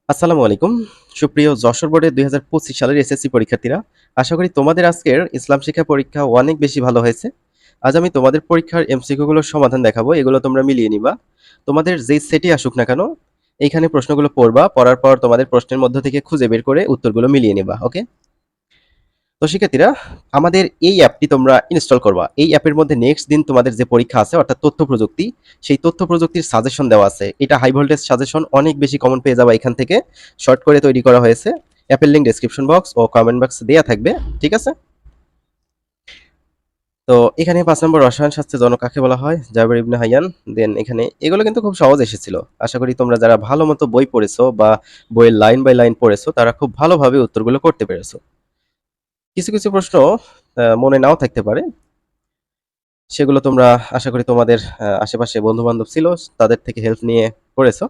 আসসালামু আলাইকুম। সুপ্রিয় যশোর বোর্ডের ২০২৫ সালের এসএসসি পরীক্ষার্থীরা, আশা করি তোমাদের আজকের ইসলাম শিক্ষা পরীক্ষা অনেক বেশি ভালো হয়েছে। আজ আমি তোমাদের পরীক্ষার এমসিকিউ গুলোর সমাধান দেখাবো। এগুলো তোমরা মিলিয়ে নিবা। তোমাদের যেই সেটই আসুক না কেন, এইখানে প্রশ্নগুলো পড়বা। পড়ার পর তোমাদের প্রশ্নের মধ্য থেকে খুঁজে বের করে উত্তরগুলো মিলিয়ে নিবা। ওকে? তো শিক্ষার্থীরা, আমাদের এই অ্যাপটি তোমরা ইনস্টল করবা। এই অ্যাপের মধ্যে নেক্সট দিন তোমাদের যে পরীক্ষা আছে অর্থাৎ তথ্য প্রযুক্তি, সেই তথ্য প্রযুক্তির সাজেশন দেওয়া আছে। এটা হাই ভোল্টেজ সাজেশন, অনেক বেশি কমন পেয়ে যাবা এখান থেকে। শর্ট করে তৈরি করা হয়েছে। অ্যাপের লিঙ্ক ডেসক্রিপশন বক্স ও কমেন্ট বক্সে দেওয়া থাকবে। ঠিক আছে? তো এখানে ৫ নম্বর রসায়ন শাস্ত্রের জনক কাকে বলা হয়? জাবের ইবনে হাইয়ান। দেন এখানে এগুলো কিন্তু খুব সহজ এসেছিল। আশা করি তোমরা যারা ভালো মতো বই পড়েছো বা বইয়ের লাইন বাই লাইন পড়েছো তারা খুব ভালোভাবে উত্তরগুলো করতে পেরেছো। কিছু কিছু প্রশ্ন মনে নাও থাকতে পারে। সেগুলো তোমরা আশা করি তোমাদের আশেপাশে বন্ধু-বান্ধব ছিল, তাদের থেকে হেল্প নিয়ে করেছো।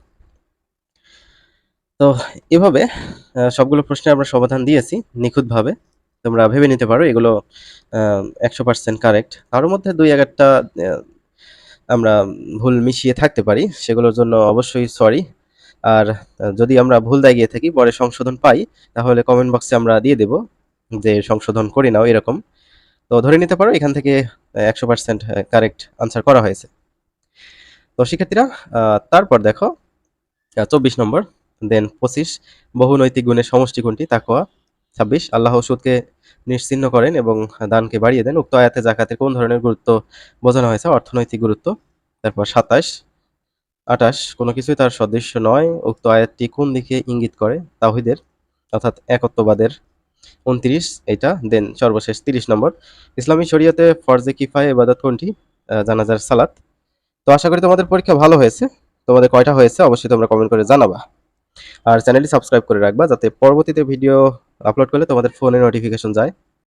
তো এভাবে সবগুলো প্রশ্নের আমরা সমাধান দিয়েছি নিখুঁতভাবে। তোমরা ভেবে নিতে পারো এগুলো ১০০% কারেক্ট। তার মধ্যে ২-১ টা আমরা ভুল মিশিয়ে থাকতে পারি। সেগুলোর জন্য অবশ্যই সরি। আর যদি আমরা ভুল দাগিয়ে থাকি, পরে সংশোধন পাই, তাহলে কমেন্ট বক্সে আমরা দিয়ে দেব যে সংশোধন করে নাও এরকম। তো ধরে নিতে পারো এখান থেকে ১০০% কারেক্ট আনসার করা হয়েছে। তো শিক্ষার্থীরা, তারপর দেখো ২৪ নম্বর, দেন ২৫ বহু নৈতিক গুণের সমষ্টি কোনটি? তাকওয়া। ২৬ আল্লাহ সুদকে নিশ্চিহ্ন করেন এবং দানকে বাড়িয়ে দেন। উক্ত আয়াতে যাকাতের কোন ধরনের গুরুত্ব বোঝানো হয়েছে? অর্থনৈতিক গুরুত্ব। তারপর ২৭ ২৮ কোনো কিছুই তার সদৃশ্য নয়। উক্ত আয়াতটি কোন দিকে ইঙ্গিত করে? তাওহীদের অর্থাৎ একত্ববাদের। ২৯ এইটা। দেন সর্বশেষ ৩০ নম্বর, ইসলামী শরীয়তে ফরজে কিফায়া ইবাদত কোনটি? জানাজার সালাত। তো আশা করি তোমাদের পরীক্ষা ভালো হয়েছে। তোমাদের কয়টা হয়েছে অবশ্যই তোমরা কমেন্ট করে জানাবা। আর চ্যানেলটি সাবস্ক্রাইব করে রাখবা যাতে পরবর্তীতে ভিডিও আপলোড করলে তোমাদের ফোনে নোটিফিকেশন যায়।